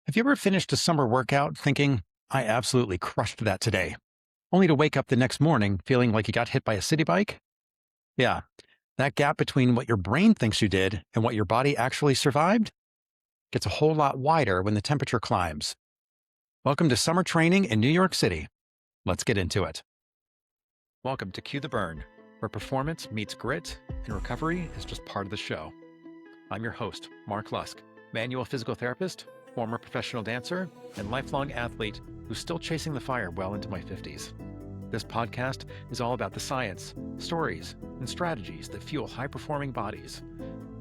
Have you ever finished a summer workout thinking, I absolutely crushed that today, only to wake up the next morning feeling like you got hit by a CitiBike? Yeah, that gap between what your brain thinks you did and what your body actually survived gets a whole lot wider when the temperature climbs. Welcome to summer training in New York City. Let's get into it. Welcome to Cue the Burn, where performance meets grit and recovery is just part of the show. I'm your host, Mark Lusk, manual physical therapist, former professional dancer, and lifelong athlete who's still chasing the fire well into my 50s. This podcast is all about the science, stories, and strategies that fuel high-performing bodies.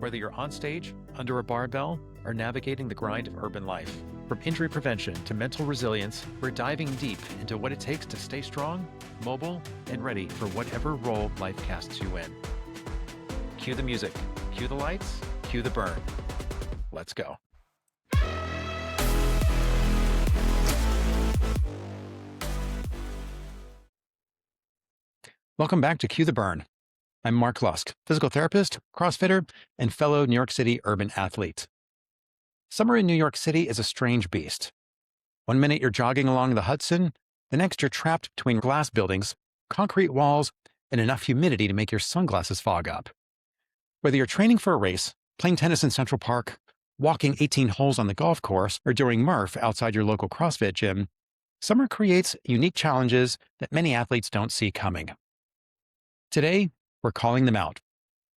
Whether you're on stage, under a barbell, or navigating the grind of urban life, from injury prevention to mental resilience, we're diving deep into what it takes to stay strong, mobile, and ready for whatever role life casts you in. Cue the music, cue the lights, cue the burn. Let's go. Welcome back to Cue the Burn. I'm Mark Lusk, physical therapist, CrossFitter, and fellow New York City urban athlete. Summer in New York City is a strange beast. One minute you're jogging along the Hudson, the next you're trapped between glass buildings, concrete walls, and enough humidity to make your sunglasses fog up. Whether you're training for a race, playing tennis in Central Park, walking 18 holes on the golf course, or doing Murph outside your local CrossFit gym, summer creates unique challenges that many athletes don't see coming. Today, we're calling them out.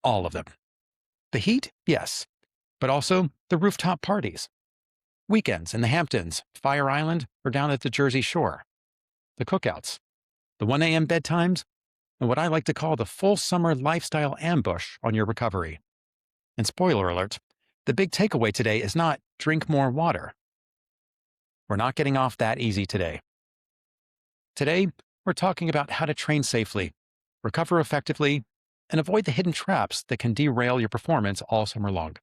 All of them. The heat, yes, but also the rooftop parties. Weekends in the Hamptons, Fire Island, or down at the Jersey Shore. The cookouts. The 1 a.m. bedtimes, and what I like to call the full summer lifestyle ambush on your recovery. And spoiler alert, the big takeaway today is not drink more water. We're not getting off that easy today. Today, we're talking about how to train safely, recover effectively, and avoid the hidden traps that can derail your performance all summer long.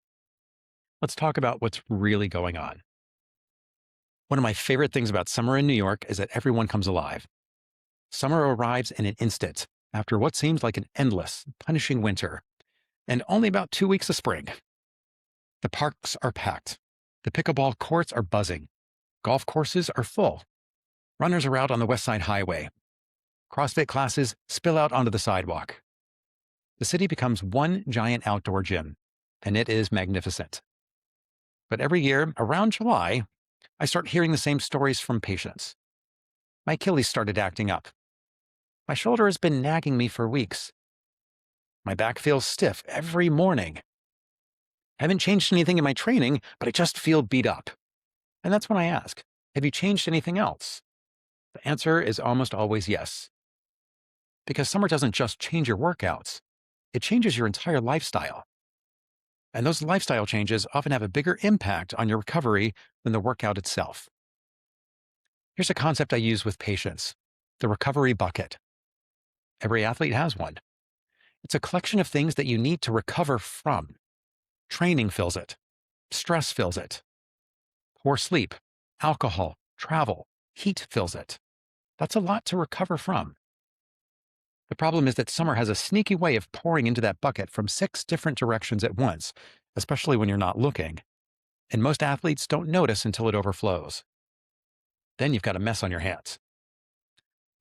Let's talk about what's really going on. One of my favorite things about summer in New York is that everyone comes alive. Summer arrives in an instant after what seems like an endless, punishing winter, and only about 2 weeks of spring. The parks are packed. The pickleball courts are buzzing. Golf courses are full. Runners are out on the West Side Highway. CrossFit classes spill out onto the sidewalk. The city becomes one giant outdoor gym, and it is magnificent. But every year, around July, I start hearing the same stories from patients. My Achilles started acting up. My shoulder has been nagging me for weeks. My back feels stiff every morning. I haven't changed anything in my training, but I just feel beat up. And that's when I ask, have you changed anything else? The answer is almost always yes. Because summer doesn't just change your workouts, it changes your entire lifestyle. And those lifestyle changes often have a bigger impact on your recovery than the workout itself. Here's a concept I use with patients, the recovery bucket. Every athlete has one. It's a collection of things that you need to recover from. Training fills it. Stress fills it. Poor sleep, alcohol, travel, heat fills it. That's a lot to recover from. The problem is that summer has a sneaky way of pouring into that bucket from 6 different directions at once, especially when you're not looking. And most athletes don't notice until it overflows. Then you've got a mess on your hands.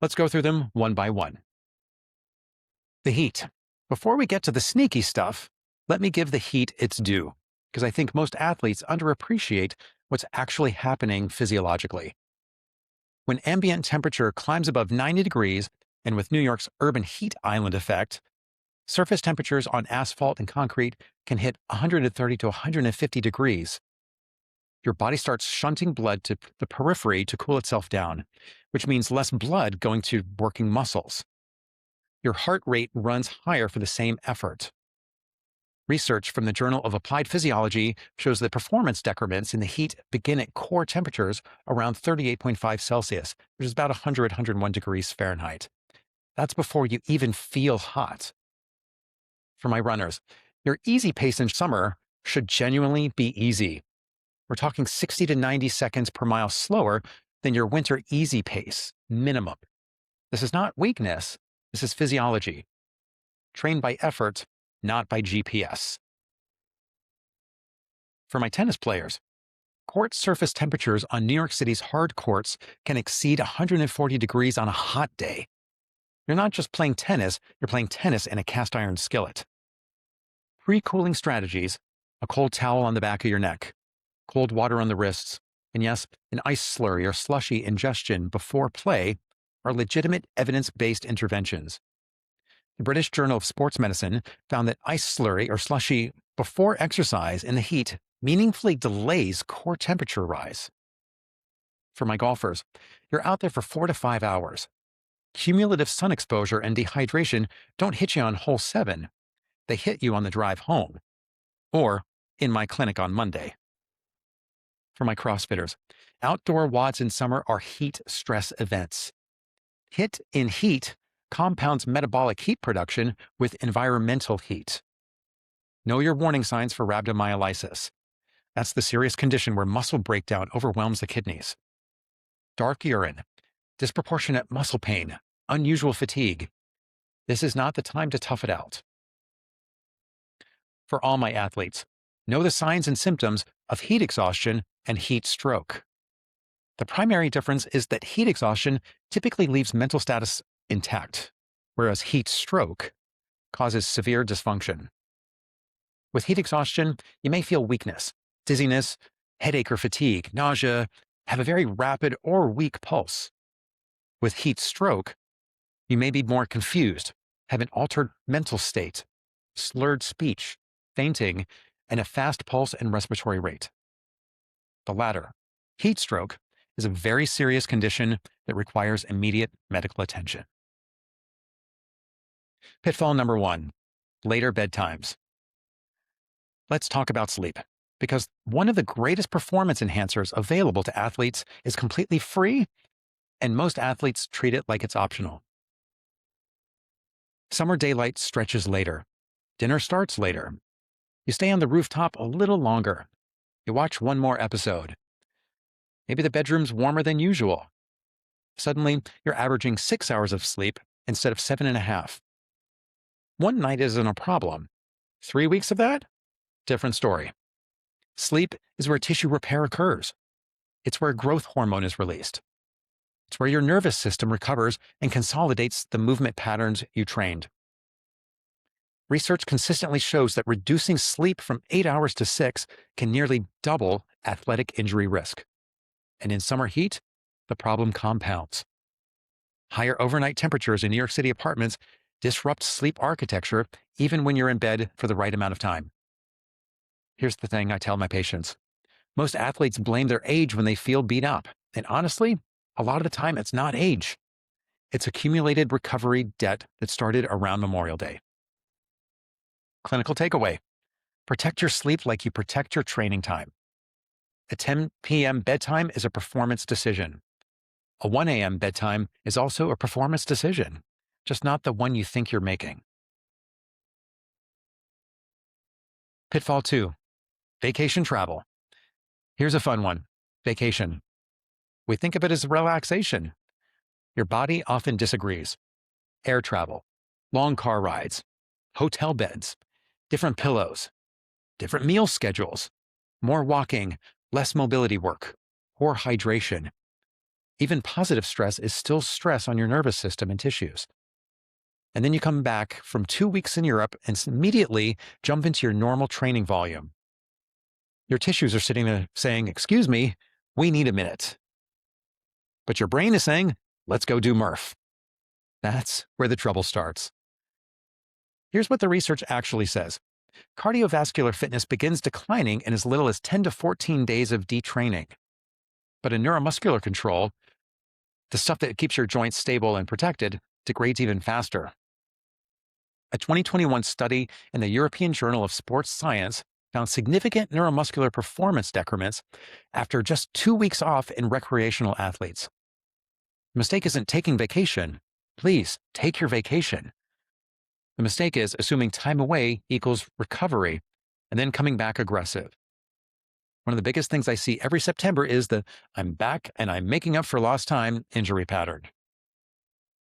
Let's go through them one by one. The heat. Before we get to the sneaky stuff, let me give the heat its due, because I think most athletes underappreciate what's actually happening physiologically. When ambient temperature climbs above 90 degrees, and with New York's urban heat island effect, surface temperatures on asphalt and concrete can hit 130 to 150 degrees. Your body starts shunting blood to the periphery to cool itself down, which means less blood going to working muscles. Your heart rate runs higher for the same effort. Research from the Journal of Applied Physiology shows that performance decrements in the heat begin at core temperatures around 38.5 Celsius, which is about 101 degrees Fahrenheit. That's before you even feel hot. For my runners, your easy pace in summer should genuinely be easy. We're talking 60 to 90 seconds per mile slower than your winter easy pace, minimum. This is not weakness, this is physiology. Train by effort, not by GPS. For my tennis players, Court surface temperatures on New York City's hard courts can exceed 140 degrees on a hot day. You're not just playing tennis, you're playing tennis in a cast iron skillet. Pre-cooling strategies, a cold towel on the back of your neck, cold water on the wrists, and yes, an ice slurry or slushy ingestion before play are legitimate evidence-based interventions. The British Journal of Sports Medicine found that ice slurry or slushy before exercise in the heat meaningfully delays core temperature rise. For my golfers, you're out there for 4 to 5 hours. Cumulative sun exposure and dehydration don't hit you on hole 7. They hit you on the drive home. Or in my clinic on Monday. For my CrossFitters, outdoor WODs in summer are heat stress events. HIT in heat compounds metabolic heat production with environmental heat. Know your warning signs for rhabdomyolysis. That's the serious condition where muscle breakdown overwhelms the kidneys. Dark urine, disproportionate muscle pain, unusual fatigue. This is not the time to tough it out. For all my athletes, know the signs and symptoms of heat exhaustion and heat stroke. The primary difference is that heat exhaustion typically leaves mental status intact, whereas heat stroke causes severe dysfunction. With heat exhaustion, you may feel weakness, dizziness, headache or fatigue, nausea, have a very rapid or weak pulse. With heat stroke, you may be more confused, have an altered mental state, slurred speech, fainting, and a fast pulse and respiratory rate. The latter, heat stroke, is a very serious condition that requires immediate medical attention. Pitfall number 1, later bedtimes. Let's talk about sleep, because one of the greatest performance enhancers available to athletes is completely free, and most athletes treat it like it's optional. Summer daylight stretches later. Dinner starts later. You stay on the rooftop a little longer. You watch one more episode. Maybe the bedroom's warmer than usual. Suddenly, you're averaging 6 hours of sleep instead of 7.5. One night isn't a problem. 3 weeks of that? Different story. Sleep is where tissue repair occurs. It's where growth hormone is released. It's where your nervous system recovers and consolidates the movement patterns you trained. Research consistently shows that reducing sleep from 8 hours to 6 can nearly double athletic injury risk. And in summer heat, the problem compounds. Higher overnight temperatures in New York City apartments disrupt sleep architecture even when you're in bed for the right amount of time. Here's the thing I tell my patients. Most athletes blame their age when they feel beat up. And honestly, a lot of the time it's not age. It's accumulated recovery debt that started around Memorial Day. Clinical takeaway. Protect your sleep like you protect your training time. A 10 p.m. bedtime is a performance decision. A 1 a.m. bedtime is also a performance decision, just not the one you think you're making. Pitfall 2. Vacation travel. Here's a fun one. Vacation. We think of it as relaxation. Your body often disagrees. Air travel, long car rides, hotel beds, different pillows, different meal schedules, more walking, less mobility work, poor hydration. Even positive stress is still stress on your nervous system and tissues. And then you come back from 2 weeks in Europe and immediately jump into your normal training volume. Your tissues are sitting there saying, "Excuse me, we need a minute." But your brain is saying, "Let's go do Murph." That's where the trouble starts. Here's what the research actually says. Cardiovascular fitness begins declining in as little as 10 to 14 days of detraining. But in neuromuscular control, the stuff that keeps your joints stable and protected, degrades even faster. A 2021 study in the European Journal of Sports Science found significant neuromuscular performance decrements after just 2 weeks off in recreational athletes. The mistake isn't taking vacation. Please take your vacation. The mistake is assuming time away equals recovery and then coming back aggressive. One of the biggest things I see every September is the "I'm back and I'm making up for lost time" injury pattern.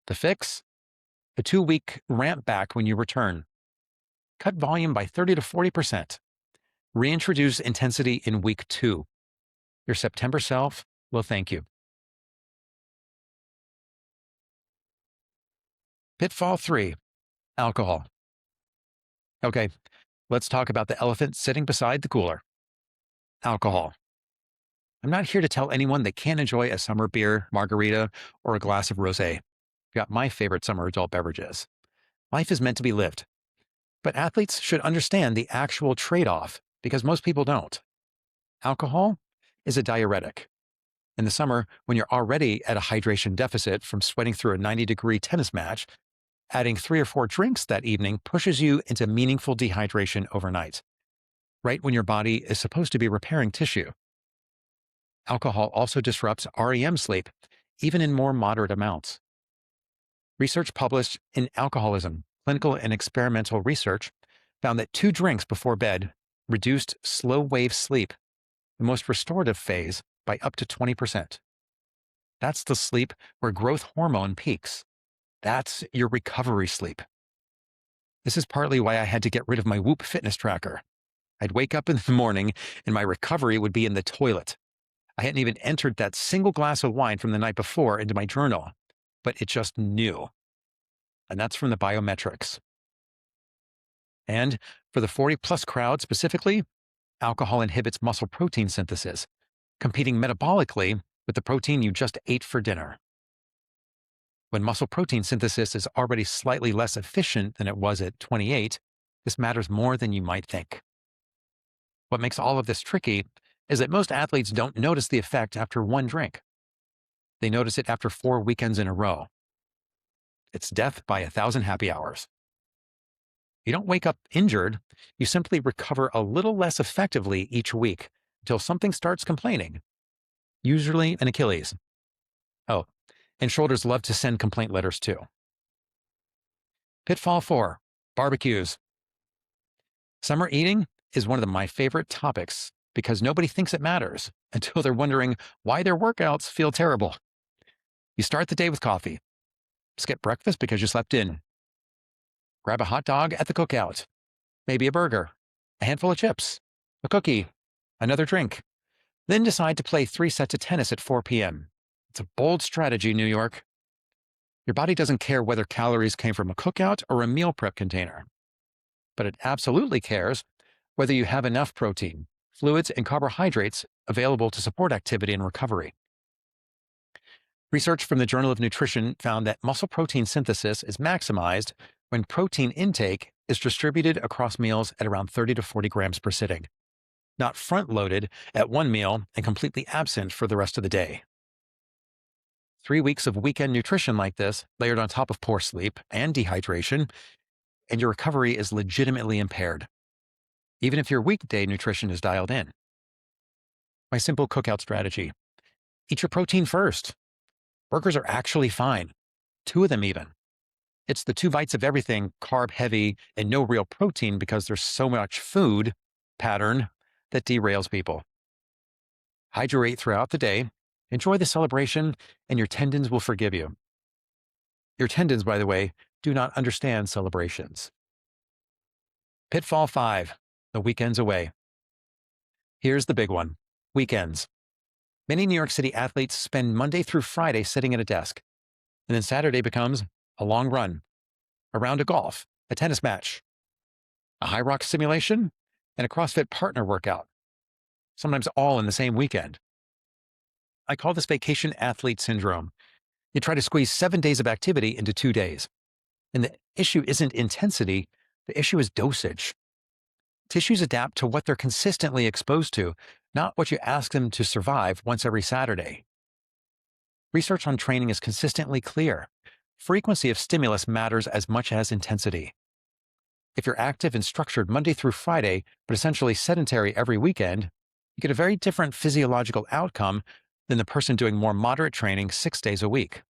The fix? A 2-week ramp back when you return. Cut volume by 30 to 40%. Reintroduce intensity in week 2. Your September self will thank you. Pitfall 3, alcohol. Okay, let's talk about the elephant sitting beside the cooler. Alcohol. I'm not here to tell anyone they can't enjoy a summer beer, margarita, or a glass of rosé. Got my favorite summer adult beverages. Life is meant to be lived. But athletes should understand the actual trade-off because most people don't. Alcohol is a diuretic. In the summer, when you're already at a hydration deficit from sweating through a 90-degree tennis match, adding 3 or 4 drinks that evening pushes you into meaningful dehydration overnight, right when your body is supposed to be repairing tissue. Alcohol also disrupts REM sleep, even in more moderate amounts. Research published in Alcoholism, Clinical and Experimental Research, found that 2 drinks before bed reduced slow-wave sleep, the most restorative phase, by up to 20%. That's the sleep where growth hormone peaks. That's your recovery sleep. This is partly why I had to get rid of my Whoop fitness tracker. I'd wake up in the morning and my recovery would be in the toilet. I hadn't even entered that single glass of wine from the night before into my journal, but it just knew. And that's from the biometrics. And for the 40-plus crowd specifically, alcohol inhibits muscle protein synthesis, competing metabolically with the protein you just ate for dinner. When muscle protein synthesis is already slightly less efficient than it was at 28, this matters more than you might think. What makes all of this tricky is that most athletes don't notice the effect after 1 drink. They notice it after 4 weekends in a row. It's death by 1,000 happy hours. You don't wake up injured, you simply recover a little less effectively each week until something starts complaining, usually an Achilles. Oh, and shoulders love to send complaint letters too. Pitfall 4, barbecues. Summer eating is one of my favorite topics because nobody thinks it matters until they're wondering why their workouts feel terrible. You start the day with coffee. Skip breakfast because you slept in. Grab a hot dog at the cookout. Maybe a burger, a handful of chips, a cookie, another drink. Then decide to play 3 sets of tennis at 4 p.m. It's a bold strategy, New York. Your body doesn't care whether calories came from a cookout or a meal prep container. But it absolutely cares whether you have enough protein, fluids, and carbohydrates available to support activity and recovery. Research from the Journal of Nutrition found that muscle protein synthesis is maximized when protein intake is distributed across meals at around 30 to 40 grams per sitting, not front-loaded at one meal and completely absent for the rest of the day. 3 weeks of weekend nutrition like this, layered on top of poor sleep and dehydration, and your recovery is legitimately impaired, even if your weekday nutrition is dialed in. My simple cookout strategy: eat your protein first. Burgers are actually fine, 2 of them even. It's the 2 bites of everything carb heavy and no real protein because there's so much food pattern that derails people. Hydrate throughout the day, enjoy the celebration, and your tendons will forgive you. Your tendons, by the way, do not understand celebrations. Pitfall 5, the weekends away. Here's the big one: weekends. Many New York City athletes spend Monday through Friday sitting at a desk, and then Saturday becomes a long run, a round of golf, a tennis match, a high rock simulation, and a CrossFit partner workout, sometimes all in the same weekend. I call this vacation athlete syndrome. You try to squeeze 7 days of activity into 2 days. And the issue isn't intensity, the issue is dosage. Tissues adapt to what they're consistently exposed to, not what you ask them to survive once every Saturday. Research on training is consistently clear. Frequency of stimulus matters as much as intensity. If you're active and structured Monday through Friday, but essentially sedentary every weekend, you get a very different physiological outcome than the person doing more moderate training 6 days a week.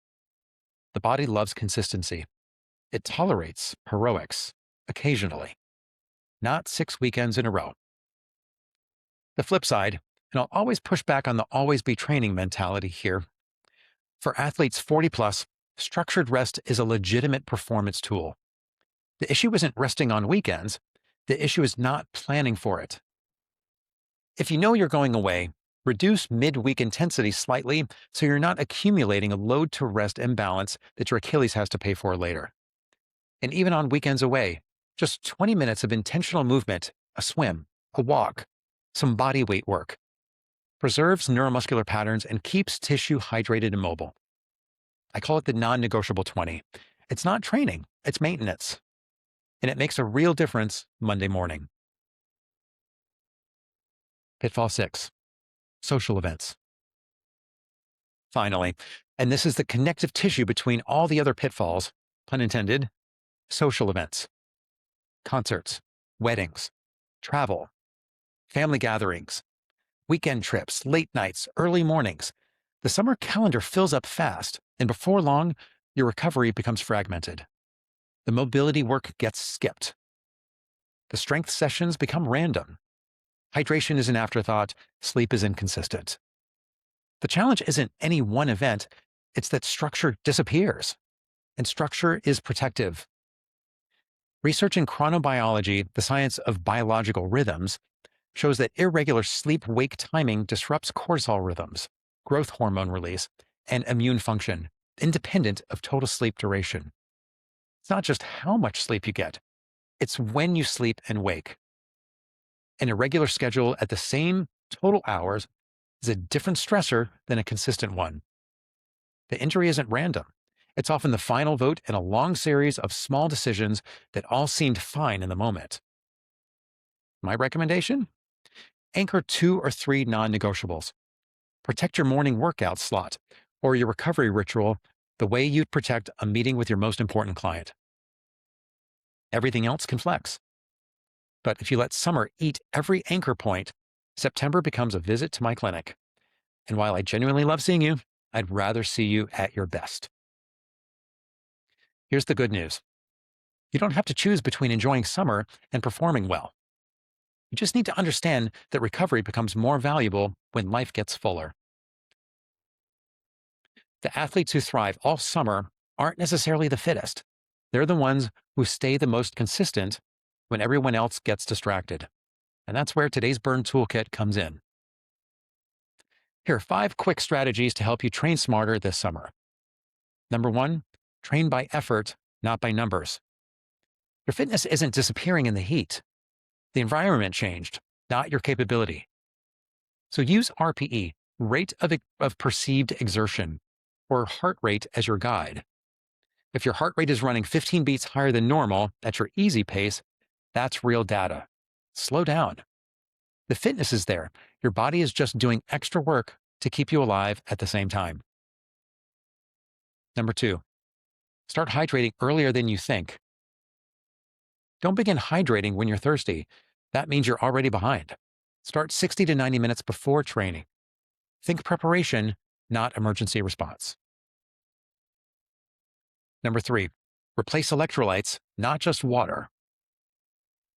The body loves consistency. It tolerates heroics, occasionally, not 6 weekends in a row. The flip side, and I'll always push back on the always be training mentality here. For athletes 40 plus, structured rest is a legitimate performance tool. The issue isn't resting on weekends. The issue is not planning for it. If you know you're going away, Reduce midweek intensity slightly so you're not accumulating a load to rest imbalance that your Achilles has to pay for later. And even on weekends away, just 20 minutes of intentional movement, a swim, a walk, some body weight work, preserves neuromuscular patterns and keeps tissue hydrated and mobile. I call it the non-negotiable 20. It's not training, it's maintenance. And it makes a real difference Monday morning. Pitfall 6, social events. Finally, and this is the connective tissue between all the other pitfalls, pun intended, social events. Concerts, weddings, travel, family gatherings, weekend trips, late nights, early mornings. The summer calendar fills up fast, and before long, your recovery becomes fragmented. The mobility work gets skipped. The strength sessions become random. Hydration is an afterthought, sleep is inconsistent. The challenge isn't any one event, it's that structure disappears. And structure is protective. Research in chronobiology, the science of biological rhythms, shows that irregular sleep-wake timing disrupts cortisol rhythms, growth hormone release, and immune function, independent of total sleep duration. It's not just how much sleep you get, it's when you sleep and wake. An irregular schedule at the same total hours is a different stressor than a consistent one. The injury isn't random. It's often the final vote in a long series of small decisions that all seemed fine in the moment. My recommendation? Anchor 2 or 3 non-negotiables. Protect your morning workout slot or your recovery ritual the way you'd protect a meeting with your most important client. Everything else can flex. But if you let summer eat every anchor point, September becomes a visit to my clinic. And while I genuinely love seeing you, I'd rather see you at your best. Here's the good news. You don't have to choose between enjoying summer and performing well. You just need to understand that recovery becomes more valuable when life gets fuller. The athletes who thrive all summer aren't necessarily the fittest. They're the ones who stay the most consistent when everyone else gets distracted. And that's where today's Burn Toolkit comes in. Here are 5 quick strategies to help you train smarter this summer. Number 1, train by effort, not by numbers. Your fitness isn't disappearing in the heat. The environment changed, not your capability. So use RPE, rate of perceived exertion, or heart rate as your guide. If your heart rate is running 15 beats higher than normal at your easy pace, that's real data. Slow down. The fitness is there. Your body is just doing extra work to keep you alive at the same time. Number 2, start hydrating earlier than you think. Don't begin hydrating when you're thirsty. That means you're already behind. Start 60 to 90 minutes before training. Think preparation, not emergency response. Number 3, replace electrolytes, not just water.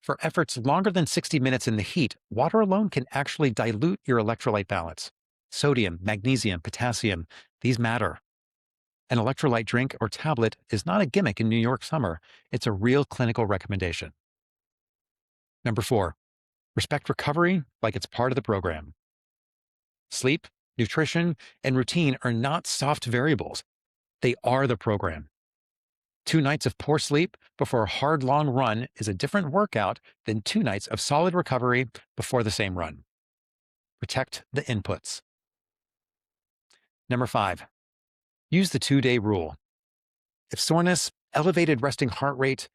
For efforts longer than 60 minutes in the heat, water alone can actually dilute your electrolyte balance. Sodium, magnesium, potassium, these matter. An electrolyte drink or tablet is not a gimmick in New York summer. It's a real clinical recommendation. Number 4, respect recovery like it's part of the program. Sleep, nutrition, and routine are not soft variables. They are the program. 2 nights of poor sleep before a hard, long run is a different workout than 2 nights of solid recovery before the same run. Protect the inputs. Number 5, use the 2-day rule. If soreness, elevated resting heart rate,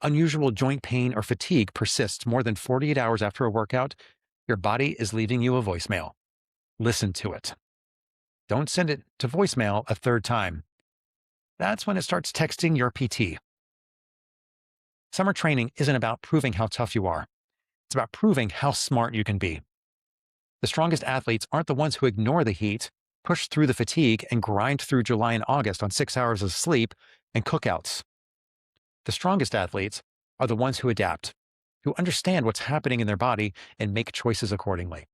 unusual joint pain, or fatigue persists more than 48 hours after a workout, your body is leaving you a voicemail. Listen to it. Don't send it to voicemail a 3rd time. That's when it starts texting your PT. Summer training isn't about proving how tough you are. It's about proving how smart you can be. The strongest athletes aren't the ones who ignore the heat, push through the fatigue, and grind through July and August on 6 hours of sleep and cookouts. The strongest athletes are the ones who adapt, who understand what's happening in their body and make choices accordingly.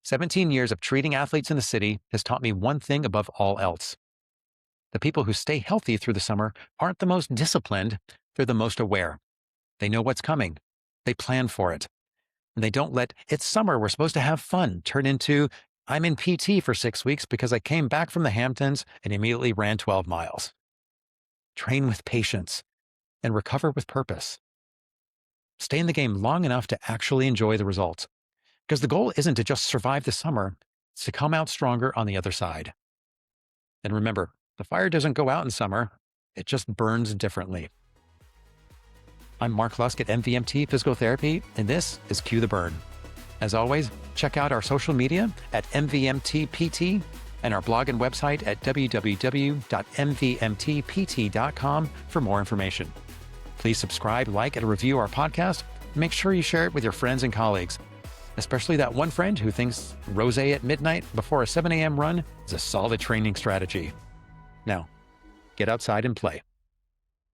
17 years of treating athletes in the city has taught me one thing above all else. The people who stay healthy through the summer aren't the most disciplined, they're the most aware. They know what's coming. They plan for it. And they don't let "it's summer, we're supposed to have fun" turn into "I'm in PT for 6 weeks because I came back from the Hamptons and immediately ran 12 miles." Train with patience and recover with purpose. Stay in the game long enough to actually enjoy the results. Because the goal isn't to just survive the summer, it's to come out stronger on the other side. And remember, the fire doesn't go out in summer, it just burns differently. I'm Mark Lusk at MVMT Physical Therapy, and this is Cue the Burn. As always, check out our social media at MVMTPT and our blog and website at www.mvmtpt.com for more information. Please subscribe, like, and review our podcast. Make sure you share it with your friends and colleagues, especially that one friend who thinks rosé at midnight before a 7 a.m. run is a solid training strategy. Now, get outside and play.